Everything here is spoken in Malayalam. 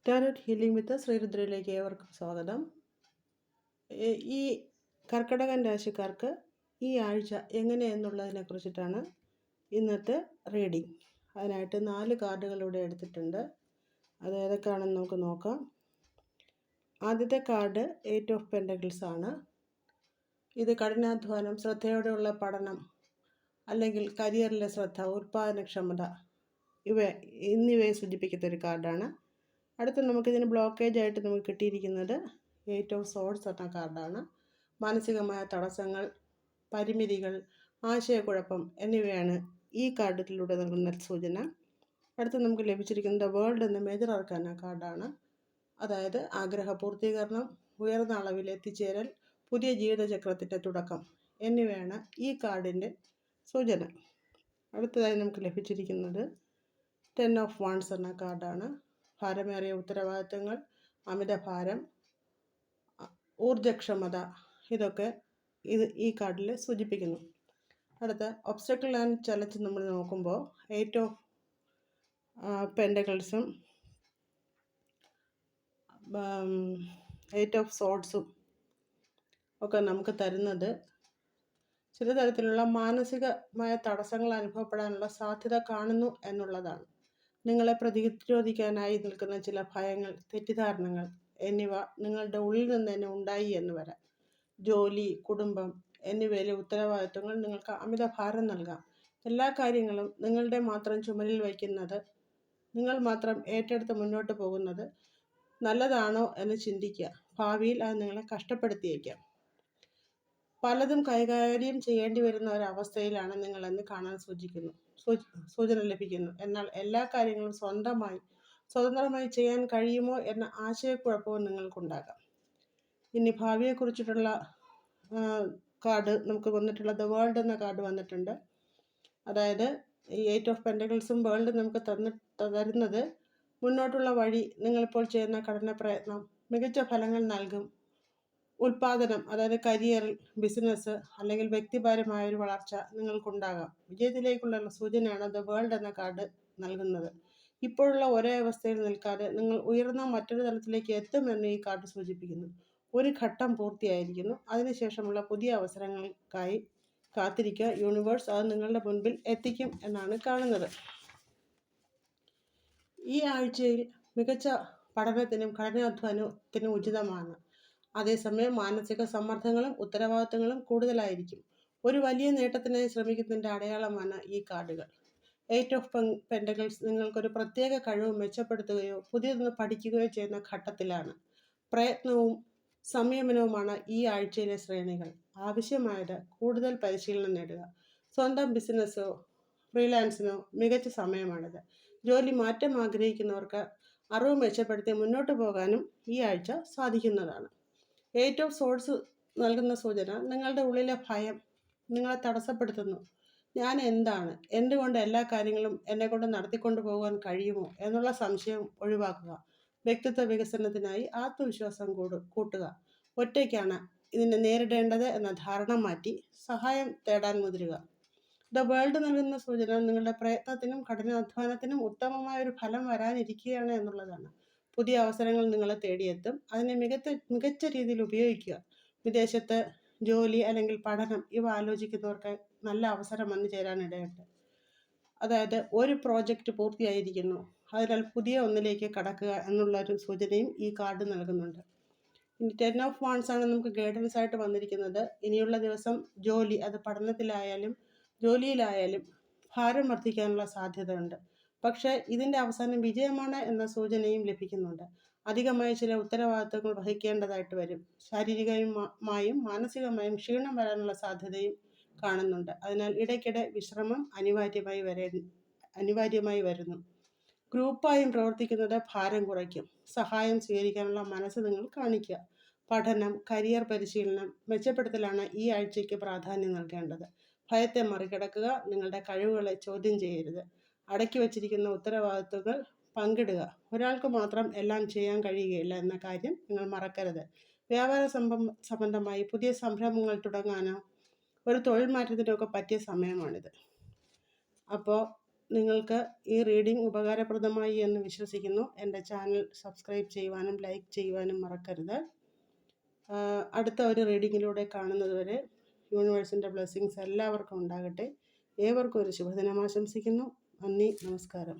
ടാരോട്ട് ഹീലിംഗ് വിത്ത് ശ്രീരുദ്രയിലേക്ക് ഏവർക്കും സ്വാഗതം. ഈ കർക്കിടകൻ രാശിക്കാർക്ക് ഈ ആഴ്ച എങ്ങനെയെന്നുള്ളതിനെ കുറിച്ചിട്ടാണ് ഇന്നത്തെ റീഡിംഗ്. അതിനായിട്ട് 4 കാർഡുകൾ ഇവിടെ എടുത്തിട്ടുണ്ട്. അത് ഏതൊക്കെയാണെന്ന് നമുക്ക് നോക്കാം. ആദ്യത്തെ കാർഡ് 8 ഓഫ് പെൻറ്റക്കിൾസ് ആണ്. ഇത് കഠിനാധ്വാനം, ശ്രദ്ധയോടെയുള്ള പഠനം, അല്ലെങ്കിൽ കരിയറിലെ ശ്രദ്ധ, ഉൽപ്പാദനക്ഷമത എന്നിവയെ സൂചിപ്പിക്കുന്ന ഒരു കാർഡാണ്. അടുത്ത് നമുക്കിതിന് ബ്ലോക്കേജ് ആയിട്ട് നമുക്ക് കിട്ടിയിരിക്കുന്നത് 8 ഓഫ് സോഡ്സ് എന്ന കാർഡാണ്. മാനസികമായ തടസ്സങ്ങൾ, പരിമിതികൾ, ആശയക്കുഴപ്പം എന്നിവയാണ് ഈ കാർഡിലൂടെ നൽകുന്ന സൂചന. അടുത്ത് നമുക്ക് ലഭിച്ചിരിക്കുന്നത് വേൾഡ് എന്ന മേജർ ആർക്കാന കാർഡാണ്. അതായത് ആഗ്രഹ പൂർത്തീകരണം, ഉയർന്ന അളവിൽ എത്തിച്ചേരൽ, പുതിയ ജീവിതചക്രത്തിൻ്റെ തുടക്കം എന്നിവയാണ് ഈ കാർഡിൻ്റെ സൂചന. അടുത്തതായി നമുക്ക് ലഭിച്ചിരിക്കുന്നത് 10 ഓഫ് വാൺസ് എന്ന കാർഡാണ്. ഭാരമേറിയ ഉത്തരവാദിത്തങ്ങൾ, അമിതഭാരം, ഊർജ്ജക്ഷമത ഇതൊക്കെ ഈ കാർഡിൽ സൂചിപ്പിക്കുന്നു. അടുത്ത ഒബ്സ്റ്റക്കിൾ ആൻഡ് ചലഞ്ച് നമ്മൾ നോക്കുമ്പോൾ 8 ഓഫ് പെൻറ്റക്കിൾസും 8 ഓഫ് സോഡ്സും ഒക്കെ നമുക്ക് തരുന്നത് ചില തരത്തിലുള്ള മാനസികമായ തടസ്സങ്ങൾ അനുഭവപ്പെടാനുള്ള സാധ്യത കാണുന്നു എന്നുള്ളതാണ്. നിങ്ങളെ പ്രതിരോധിക്കാനായി നിൽക്കുന്ന ചില ഭയങ്ങൾ, തെറ്റിദ്ധാരണകൾ എന്നിവ നിങ്ങളുടെ ഉള്ളിൽ നിന്ന് തന്നെ ഉണ്ടായി എന്ന് വരാം. ജോലി, കുടുംബം എന്നിവയിലെ ഉത്തരവാദിത്വങ്ങൾ നിങ്ങൾക്ക് അമിത ഭാരം നൽകാം. എല്ലാ കാര്യങ്ങളും നിങ്ങളുടെ മാത്രം ചുമലിൽ വയ്ക്കുന്നത്, നിങ്ങൾ മാത്രം ഏറ്റെടുത്ത് മുന്നോട്ട് പോകുന്നത് നല്ലതാണോ എന്ന് ചിന്തിക്കുക. ഭാവിയിൽ അത് നിങ്ങളെ കഷ്ടപ്പെടുത്തിയേക്കാം. പലതും കൈകാര്യം ചെയ്യേണ്ടി വരുന്ന ഒരവസ്ഥയിലാണ് നിങ്ങളെന്ന് കാണാൻ സൂചന ലഭിക്കുന്നു. എന്നാൽ എല്ലാ കാര്യങ്ങളും സ്വതന്ത്രമായി ചെയ്യാൻ കഴിയുമോ എന്ന ആശയക്കുഴപ്പവും നിങ്ങൾക്കുണ്ടാകാം. ഇനി ഭാവിയെക്കുറിച്ചിട്ടുള്ള കാർഡ് നമുക്ക് വന്നിട്ടുള്ളത് വേൾഡ് എന്ന കാർഡ് വന്നിട്ടുണ്ട്. അതായത് ഈ 8 ഓഫ് പെൻറ്റക്കിൾസും വേൾഡ് നമുക്ക് തരുന്നത് മുന്നോട്ടുള്ള വഴി, നിങ്ങളിപ്പോൾ ചെയ്യുന്ന കഠിന പ്രയത്നം മികച്ച ഫലങ്ങൾ നൽകും. ഉൽപാദനം, അതായത് കരിയറിൽ, ബിസിനസ് അല്ലെങ്കിൽ വ്യക്തിപരമായ ഒരു വളർച്ച നിങ്ങൾക്കുണ്ടാകാം. വിജയത്തിലേക്കുള്ള സൂചനയാണ് ദ വേൾഡ് എന്ന കാർഡ് നൽകുന്നത്. ഇപ്പോഴുള്ള ഒരേ അവസ്ഥയിൽ നിൽക്കാതെ നിങ്ങൾ ഉയർന്ന മറ്റൊരു തലത്തിലേക്ക് എത്തുമെന്ന് ഈ കാർഡ് സൂചിപ്പിക്കുന്നു. ഒരു ഘട്ടം പൂർത്തിയായിരിക്കുന്നു. അതിനുശേഷമുള്ള പുതിയ അവസരങ്ങൾക്കായി കാത്തിരിക്കുക. യൂണിവേഴ്സ് അത് നിങ്ങളുടെ മുൻപിൽ എത്തിക്കും എന്നാണ് കാണുന്നത്. ഈ ആഴ്ചയിൽ മികച്ച പഠനത്തിനും കഠിനാധ്വാനത്തിനും ഉചിതമാണ്. അതേസമയം മാനസിക സമ്മർദ്ദങ്ങളും ഉത്തരവാദിത്തങ്ങളും കൂടുതലായിരിക്കും. ഒരു വലിയ നേട്ടത്തിനായി ശ്രമിക്കുന്നതിൻ്റെ അടയാളമാണ് ഈ കാർഡുകൾ. 8 ഓഫ് പെൻറ്റക്കിൾസ് നിങ്ങൾക്കൊരു പ്രത്യേക കഴിവ് മെച്ചപ്പെടുത്തുകയോ പുതിയതൊന്ന് പഠിക്കുകയോ ചെയ്യുന്ന ഘട്ടത്തിലാണ്. പ്രയത്നവും സംയമനവുമാണ് ഈ ആഴ്ചയിലെ ശ്രേണികൾ. ആവശ്യമായത് കൂടുതൽ പരിശീലനം നേടുക. സ്വന്തം ബിസിനസ്സോ ഫ്രീലാൻസിനോ മികച്ച സമയമാണിത്. ജോലി മാറ്റം ആഗ്രഹിക്കുന്നവർക്ക് അറിവ് മെച്ചപ്പെടുത്തി മുന്നോട്ട് പോകാനും ഈ ആഴ്ച സാധിക്കുന്നതാണ്. 8 ഓഫ് സോഡ്സ് നൽകുന്ന സൂചന നിങ്ങളുടെ ഉള്ളിലെ ഭയം നിങ്ങളെ തടസ്സപ്പെടുത്തുന്നു. ഞാൻ എന്താണ്, എന്തുകൊണ്ട് എല്ലാ കാര്യങ്ങളും എന്നെക്കൊണ്ട് നടത്തിക്കൊണ്ടു പോകാൻ കഴിയുമോ എന്നുള്ള സംശയം ഒഴിവാക്കുക. വ്യക്തിത്വ വികസനത്തിനായി ആത്മവിശ്വാസം കൂട്ടുക. ഒറ്റയ്ക്കാണ് ഇതിനെ നേരിടേണ്ടത് എന്ന ധാരണ മാറ്റി സഹായം തേടാൻ മുതിരുക. ദ വേൾഡ് നൽകുന്ന സൂചന നിങ്ങളുടെ പ്രയത്നത്തിനും കഠിനാധ്വാനത്തിനും ഉത്തമമായ ഒരു ഫലം വരാനിരിക്കുകയാണ് എന്നുള്ളതാണ്. പുതിയ അവസരങ്ങൾ നിങ്ങളെ തേടിയെത്തും. അതിനെ മികച്ച രീതിയിൽ ഉപയോഗിക്കുക. വിദേശത്ത് ജോലി അല്ലെങ്കിൽ പഠനം ഇവ ആലോചിക്കുന്നവർക്ക് നല്ല അവസരം വന്നു ചേരാനിടയുണ്ട്. അതായത് ഒരു പ്രോജക്റ്റ് പൂർത്തിയായിരിക്കുന്നു, അതിനാൽ പുതിയ ഒന്നിലേക്ക് കടക്കുക എന്നുള്ളൊരു സൂചനയും ഈ കാർഡ് നൽകുന്നുണ്ട്. ഇനി 10 ഓഫ് വാൺസ് ആണ് നമുക്ക് ഗൈഡൻസ് ആയിട്ട് വന്നിരിക്കുന്നത്. ഇനിയുള്ള ദിവസം ജോലി, അത് പഠനത്തിലായാലും ജോലിയിലായാലും ഭാരം വർദ്ധിക്കാനുള്ള സാധ്യതയുണ്ട്. പക്ഷേ ഇതിൻ്റെ അവസാനം വിജയമാണ് എന്ന സൂചനയും ലഭിക്കുന്നുണ്ട്. അധികമായി ചില ഉത്തരവാദിത്തങ്ങൾ വഹിക്കേണ്ടതായിട്ട് വരും. ശാരീരികമായും മാനസികമായും ക്ഷീണം വരാനുള്ള സാധ്യതയും കാണുന്നുണ്ട്. അതിനാൽ ഇടയ്ക്കിടെ വിശ്രമം അനിവാര്യമായി വരുന്നു. ഗ്രൂപ്പായും പ്രവർത്തിക്കുന്നത് ഭാരം കുറയ്ക്കും. സഹായം സ്വീകരിക്കാനുള്ള മനസ്സ് നിങ്ങൾ കാണിക്കുക. പഠനം, കരിയർ പരിശീലനം, മെച്ചപ്പെടുത്തലാണ് ഈ ആഴ്ചയ്ക്ക് പ്രാധാന്യം നൽകേണ്ടത്. ഭയത്തെ മറികടക്കുക. നിങ്ങളുടെ കഴിവുകളെ ചോദ്യം ചെയ്യരുത്. അടക്കി വച്ചിരിക്കുന്ന ഉത്തരവാദിത്വങ്ങൾ പങ്കിടുക. ഒരാൾക്ക് മാത്രം എല്ലാം ചെയ്യാൻ കഴിയുകയില്ല എന്ന കാര്യം നിങ്ങൾ മറക്കരുത്. വ്യാപാര സംബന്ധമായി പുതിയ സംരംഭങ്ങൾ തുടങ്ങാനോ ഒരു തൊഴിൽ മാറ്റത്തിനൊക്കെ പറ്റിയ സമയമാണിത്. അപ്പോൾ നിങ്ങൾക്ക് ഈ റീഡിംഗ് ഉപകാരപ്രദമായി എന്ന് വിശ്വസിക്കുന്നു. എൻ്റെ ചാനൽ സബ്സ്ക്രൈബ് ചെയ്യുവാനും ലൈക്ക് ചെയ്യുവാനും മറക്കരുത്. അടുത്ത ഒരു റീഡിങ്ങിലൂടെ കാണുന്നതുവരെ യൂണിവേഴ്സിൻ്റെ ബ്ലെസ്സിങ്സ് എല്ലാവർക്കും ഉണ്ടാകട്ടെ. ഏവർക്കും ഒരു ശുഭദിനം ആശംസിക്കുന്നു. നന്ദി, നമസ്കാരം.